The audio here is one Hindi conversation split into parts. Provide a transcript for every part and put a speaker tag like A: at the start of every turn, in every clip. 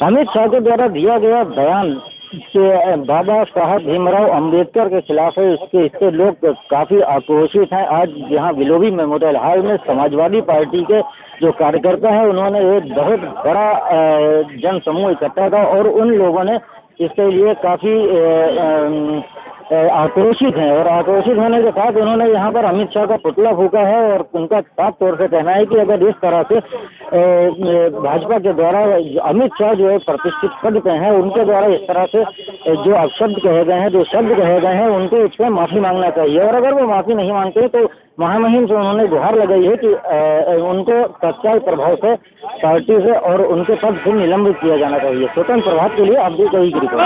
A: अमित शाह के द्वारा दिया गया बयान कि बाबा साहब भीमराव अंबेडकर के खिलाफ है, इससे लोग काफी आक्रोशित हैं। आज यहाँ विलोबी मेमोरियल हॉल में समाजवादी पार्टी के जो कार्यकर्ता हैं उन्होंने एक बहुत बड़ा जन समूह इकट्ठा था और उन लोगों ने इसके लिए काफी आक्रोशित हैं और आक्रोशित होने के साथ उन्होंने यहाँ पर अमित शाह का पुतला फूका है और उनका साफ तौर से कहना है कि अगर इस तरह से भाजपा के द्वारा अमित शाह जो है प्रतिष्ठित पद पे हैं उनके द्वारा इस तरह से जो अपशब्द कहे गए हैं, जो शब्द कहे गए हैं, उनको इस पर माफी मांगना चाहिए। और अगर वो माफी नहीं मांगते तो महामहिम से उन्होंने गुहार लगाई है कि उनको तत्काल प्रभाव से पार्टी से और उनके पद से निलंबित किया जाना चाहिए। स्वतंत्र प्रभाव के लिए आप भी कही रिपोर्ट।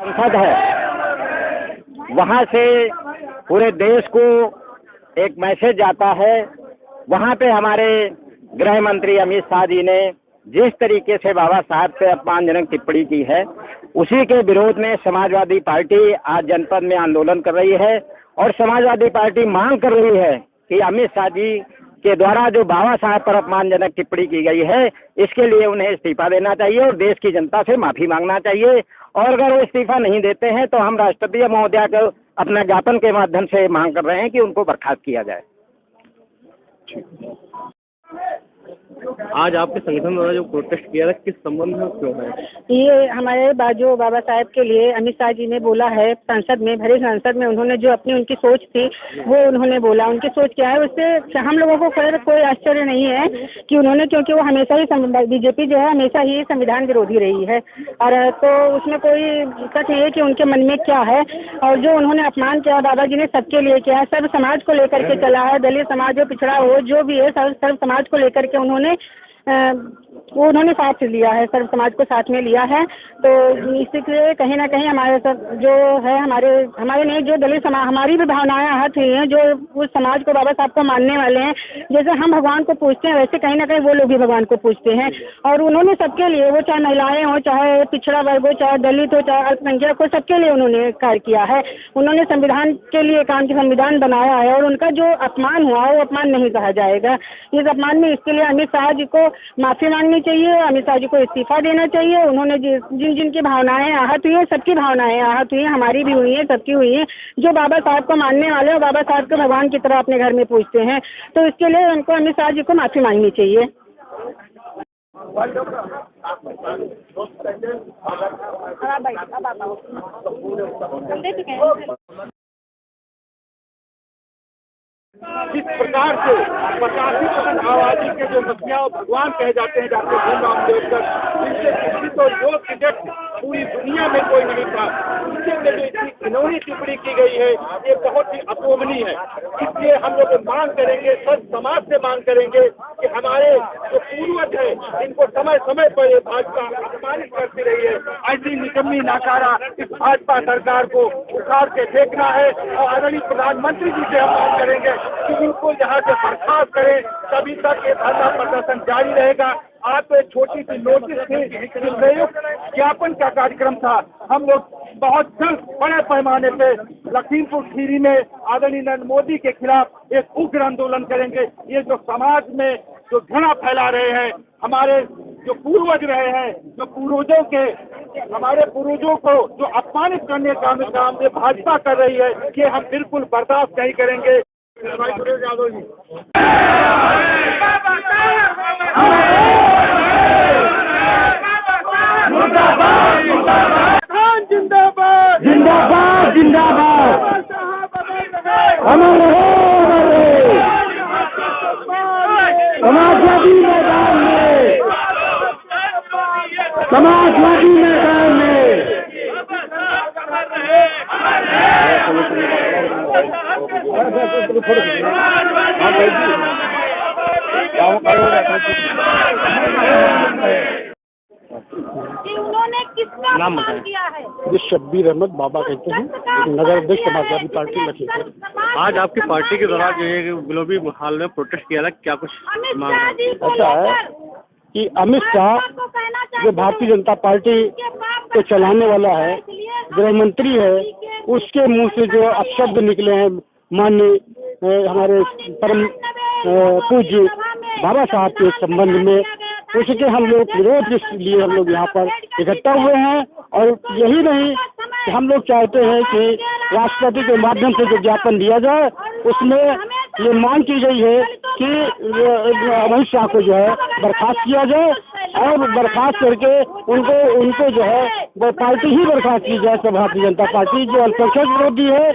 A: संसद है, वहाँ से पूरे देश को एक मैसेज आता है। वहाँ पे हमारे गृह मंत्री अमित शाह जी ने जिस तरीके से बाबा साहब से अपमानजनक टिप्पणी की है, उसी के विरोध में समाजवादी पार्टी आज जनपद में आंदोलन कर रही है और समाजवादी पार्टी मांग कर रही है कि अमित शाह जी के द्वारा जो बाबा साहब पर अपमानजनक टिप्पणी की गई है, इसके लिए उन्हें इस्तीफा देना चाहिए और देश की जनता से माफी मांगना चाहिए। और अगर वो इस्तीफा नहीं देते हैं तो हम राष्ट्रपति महोदया को अपना ज्ञापन के माध्यम से मांग कर रहे हैं कि उनको बर्खास्त किया जाए।
B: आज आपके संगठन द्वारा जो प्रोटेस्ट किया था किस संबंध में क्यों है?
C: ये हमारे जो बाबा साहब के लिए अमित शाह जी ने बोला है संसद में, भरे संसद में उन्होंने जो अपनी उनकी सोच थी वो उन्होंने बोला। उनकी सोच क्या है उससे हम लोगों को कोई आश्चर्य नहीं है कि उन्होंने, क्योंकि वो हमेशा ही बीजेपी जो है हमेशा ही संविधान विरोधी रही है और तो उसमें कोई शक नहीं है कि उनके मन में क्या है। और जो उन्होंने अपमान किया दादाजी ने सबके लिए किया है, सर्व समाज को लेकर के चला है, दलित समाज हो, पिछड़ा हो, जो भी है सर्व समाज को लेकर के उन्होंने साथ लिया है, सर्व समाज को साथ में लिया है। तो इसलिए कहीं ना कहीं हमारे सब जो है हमारे नहीं जो दलित समाज, हमारी भी भावनाएं आहत हुई हैं, जो उस समाज को बाबा साहब को मानने वाले हैं। जैसे हम भगवान को पूजते हैं वैसे कहीं ना कहीं वो लोग भी भगवान को पूजते हैं। और उन्होंने सबके लिए, वो चाहे महिलाएं हो, चाहे पिछड़ा वर्ग हो, चाहे दलित हो, चाहे अल्पसंख्यक हो, सबके लिए उन्होंने कार्य किया है। उन्होंने संविधान के लिए काम किया, संविधान बनाया है और उनका जो अपमान हुआ वो अपमान नहीं कहा जाएगा। इस अपमान में इसके लिए अमित शाह जी को माफी मांगनी चाहिए, अमित शाह जी को इस्तीफा देना चाहिए। उन्होंने जिनकी भावनाएं आहत हुई हैं, सबकी भावनाएं आहत हुई हैं, हमारी भी हुई हैं, सबकी हुई हैं। जो बाबा साहब को मानने वाले और बाबा साहब को भगवान की तरह अपने घर में पूजते हैं, तो इसके लिए उनको अमित शाह जी को माफी मांगनी चाहिए।
D: जिस प्रकार से 85% आबादी के जो मसीहा भगवान कहे जाते हैं डॉक्टर भीमराव अम्बेडकर, जिनसे शिक्षित और योग्य व्यक्ति पूरी दुनिया में कोई नहीं था, उनके लिए जो इतनी घिनौनी टिप्पणी की गई है ये बहुत ही अपोमनीय है। इसलिए हम लोग मांग करेंगे, सब समाज से मांग करेंगे कि हमारे जो पूर्वज है इनको समय समय पर ये भाजपा अपमानित करती रही है, ऐसी निकम्मी नाकारा इस भाजपा सरकार को उखाड़ के फेंकना है। और आदरणीय प्रधानमंत्री जी से हम मांग करेंगे कि इनको यहाँ से बर्खास्त करें, तभी तक ये धरना प्रदर्शन जारी रहेगा। आप एक छोटी सी नोटिस थी, संयुक्त ज्ञापन का कार्यक्रम था। हम लोग बहुत जल्द बड़े पैमाने पे लखीमपुर खीरी में आदरणीय नरेंद्र मोदी के खिलाफ एक उग्र आंदोलन करेंगे। ये जो समाज में जो घृणा फैला रहे हैं, हमारे जो पूर्वज रहे हैं, जो पूर्वजों के हमारे पूर्वजों को जो अपमानित करने का काम ये भाजपा कर रही है, ये हम बिल्कुल बर्दाश्त नहीं करेंगे। जिंदाबाद जिंदाबाद जिंदाबाद, समाजवादी मैदान में, समाजवादी मैदान में।
C: उन्होंने किसका नाम किया है?
E: जी शब्बीर अहमद बाबा कहते हैं, नगर अध्यक्ष समाजवादी पार्टी लखीमपुर।
B: आज आपकी पार्टी के द्वारा जो है विलोबी हाल में प्रोटेस्ट किया था, क्या कुछ मांग?
E: ऐसा है कि अमित शाह जो भारतीय जनता पार्टी को चलाने वाला है, गृह मंत्री है, उसके मुंह से जो अपशब्द निकले हैं माननीय हमारे परम पूज्य बाबा साहब के संबंध में, उसके हम लोग विरोध के लिए हम लोग यहाँ पर इकट्ठा हुए हैं। और यही नहीं, हम लोग चाहते हैं कि राष्ट्रपति के माध्यम से जो ज्ञापन दिया जाए उसमें ये मांग की गई है कि अमित शाह को जो है बर्खास्त किया जाए और बर्खास्त करके उनको जो है वो पार्टी ही बर्खास्त की जाए। सब भारतीय जनता पार्टी जो अल्पसंख्यक विरोधी है,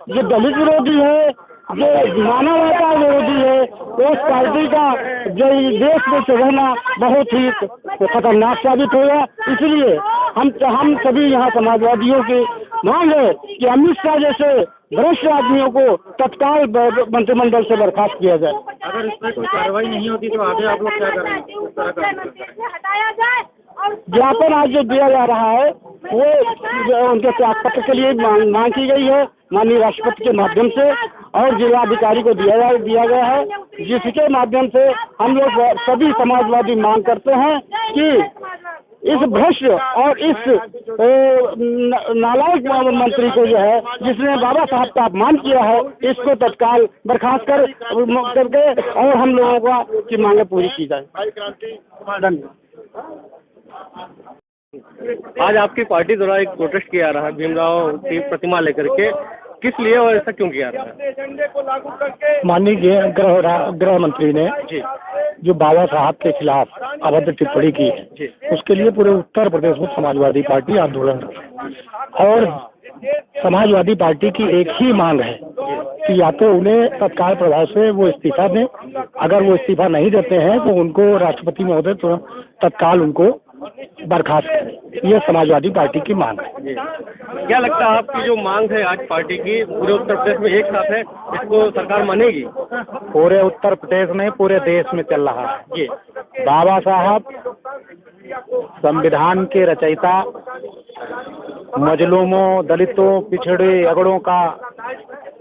E: जो दलित विरोधी है, जो मानवता विरोधी है, उस पार्टी का जो देश में चलना बहुत ही खतरनाक साबित होगा। इसलिए हम सभी यहाँ समाजवादियों की मांग है कि अमित शाह जैसे वरिष्ठ आदमियों को तत्काल मंत्रिमंडल से बर्खास्त किया जाए।
B: अगर इस पर कोई कार्रवाई नहीं होती तो आगे आप लोग क्या करेंगे?
E: ज्ञापन आज जो दिया जा रहा है वो उनके त्याग पत्र के लिए मांग की गई है माननीय राष्ट्रपति के माध्यम से और जिलाधिकारी को दिया गया है, जिसके माध्यम से हम लोग सभी समाजवादी मांग करते हैं कि इस भ्रष्ट और इस नालायक मंत्री को जो है जिसने बाबा साहब का अपमान किया है, इसको तत्काल बर्खास्त करके और हम लोगों की मांगे पूरी की जाए। धन्यवाद।
B: आज आपकी पार्टी द्वारा एक प्रोटेस्ट किया रहा है भीमराव की प्रतिमा लेकर के, किस लिए और ऐसा क्यों किया रहा है?
E: माननीय गृह मंत्री ने जो बाबा साहब के खिलाफ अभद्र टिप्पणी की है, उसके लिए पूरे उत्तर प्रदेश में समाजवादी पार्टी आंदोलन और समाजवादी पार्टी की एक ही मांग है कि या तो उन्हें तत्काल प्रभाव से वो इस्तीफा दें, अगर वो इस्तीफा नहीं देते हैं तो उनको राष्ट्रपति महोदय तो तत्काल उनको बर्खास्त करें। ये समाजवादी पार्टी की मांग है।
B: क्या लगता है आपकी जो मांग है आज पार्टी की पूरे उत्तर प्रदेश में एक साथ है, इसको सरकार मानेगी?
E: पूरे उत्तर प्रदेश में पूरे देश में चल रहा है।
B: जी,
E: बाबा साहब संविधान के रचयिता, मजलूमों, दलितों, पिछड़े अगड़ों का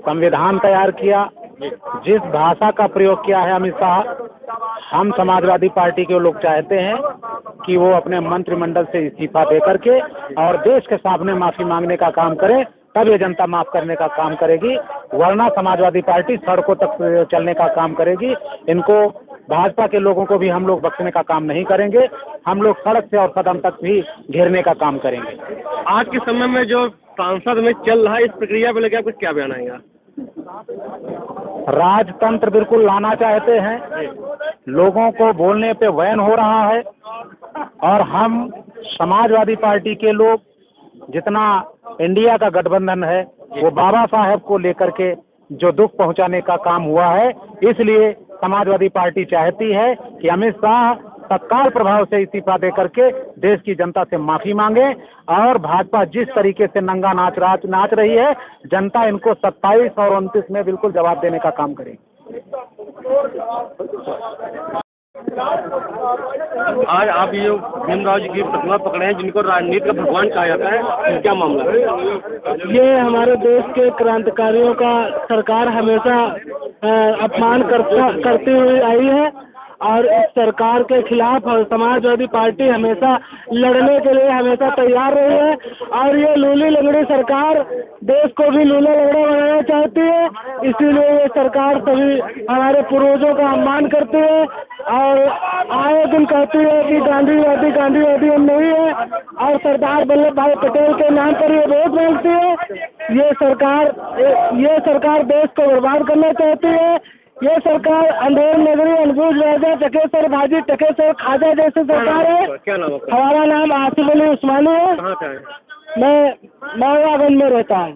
E: संविधान तैयार किया। जिस भाषा का प्रयोग किया है अमित शाह, हम समाजवादी पार्टी के लोग चाहते हैं कि वो अपने मंत्रिमंडल से इस्तीफा दे करके और देश के सामने माफी मांगने का काम करे, तब ये जनता माफ करने का काम करेगी, वरना समाजवादी पार्टी सड़कों तक चलने का काम करेगी। इनको भाजपा के लोगों को भी हम लोग बख्शने का काम नहीं करेंगे, हम लोग सड़क से और सदन तक भी घेरने का काम करेंगे।
B: आज के समय में जो संसद में चल रहा है इस प्रक्रिया पे लेकर आपको क्या बयान आएगा?
E: राजतंत्र बिल्कुल लाना चाहते हैं, लोगों को बोलने पे वैन हो रहा है और हम समाजवादी पार्टी के लोग जितना इंडिया का गठबंधन है वो बाबा साहब को लेकर के जो दुख पहुंचाने का काम हुआ है, इसलिए समाजवादी पार्टी चाहती है कि अमित शाह तत्काल प्रभाव से इस्तीफा दे करके देश की जनता से माफी मांगे और भाजपा जिस तरीके से नंगा नाच रही है, जनता इनको 27 और 29 में बिल्कुल जवाब देने का काम करेगी।
B: आज आप ये भीमराव जी की प्रतिमा पकड़े हैं जिनको राजनीति का भगवान कहा जाता है, क्या मामला है?
E: ये हमारे देश के क्रांतिकारियों का सरकार हमेशा अपमान करती हुई आई है और इस सरकार के खिलाफ समाजवादी पार्टी हमेशा लड़ने के लिए हमेशा तैयार रही है और ये लूली लंगड़ी सरकार देश को भी लूला लंगड़ा बनाना चाहती है। इसीलिए ये सरकार सभी हमारे पूर्वजों का अपमान करती है और आए दिन कहती है कि गांधीवादी हम नहीं है और सरदार वल्लभ भाई पटेल के नाम पर ये वोट मांगती है। ये सरकार देश को बर्बाद करना चाहती है। ये सरकार अंधेर नगरी, अनबूझ राजा, टकेसर भाजी, टकेसर खाजा जैसी सरकार है।
B: क्या नाम है?
E: हमारा नाम आसिफ अली उस्मानी है।
B: कहाँ का है?
E: मैं मौलागंज में रहता हूँ।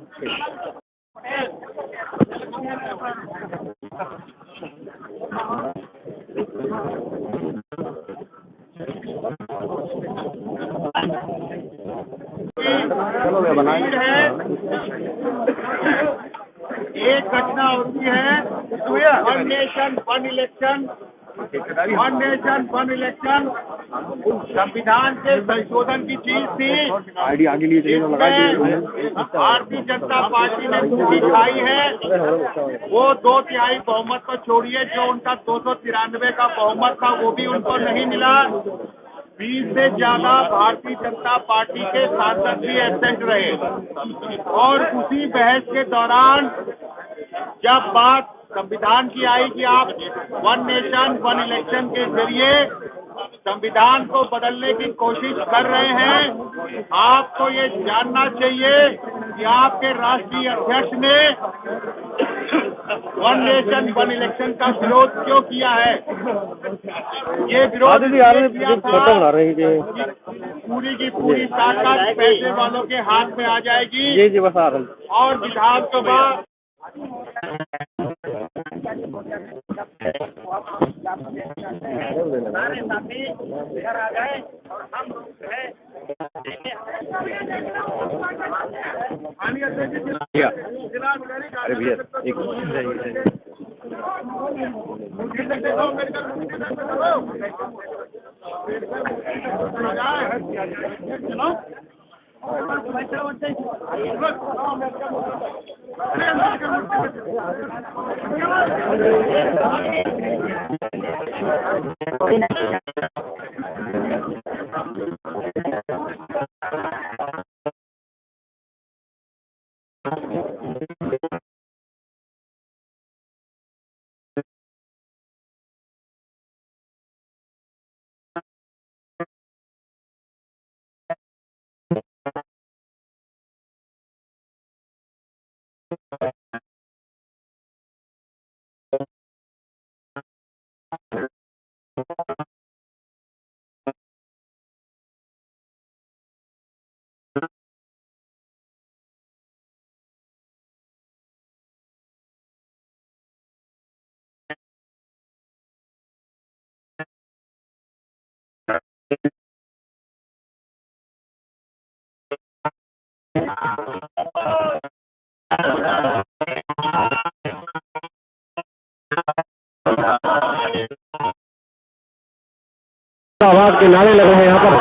D: एक घटना होती है, one nation one election, one nation one election संविधान के संशोधन की चीज थी। भारतीय जनता पार्टी ने दूरी खाई है। वो 2/3 बहुमत को छोड़िए, जो उनका 293 का बहुमत था वो भी उनको नहीं मिला। 20 से ज्यादा भारतीय जनता पार्टी के सांसद भी एब्सेंट रहे और उसी बहस के दौरान जब बात संविधान की आई कि आप वन नेशन वन इलेक्शन के जरिए संविधान को बदलने की कोशिश कर रहे हैं, आपको ये जानना चाहिए कि आपके राष्ट्रीय अध्यक्ष ने वन नेशन वन इलेक्शन का विरोध क्यों किया है। ये विरोध किया था कि पूरी की पूरी ताकत पैसे वालों के हाथ में आ जाएगी
B: जी बस आ रहा हूँ।
D: और विधानसभा
A: अरे भैया एक आवाज के नारे लगे हैं यहाँ पर।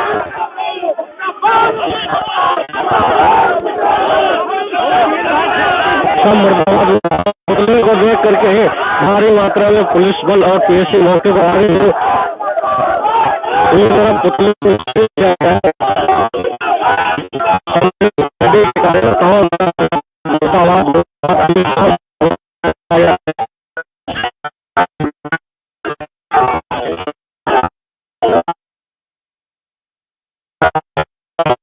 A: पुतले को देख करके भारी मात्रा में पुलिस बल और पीएससी मौके पर आ रही है। पूरी तरह पुतले को किया गया है। कार्यकर्ताओं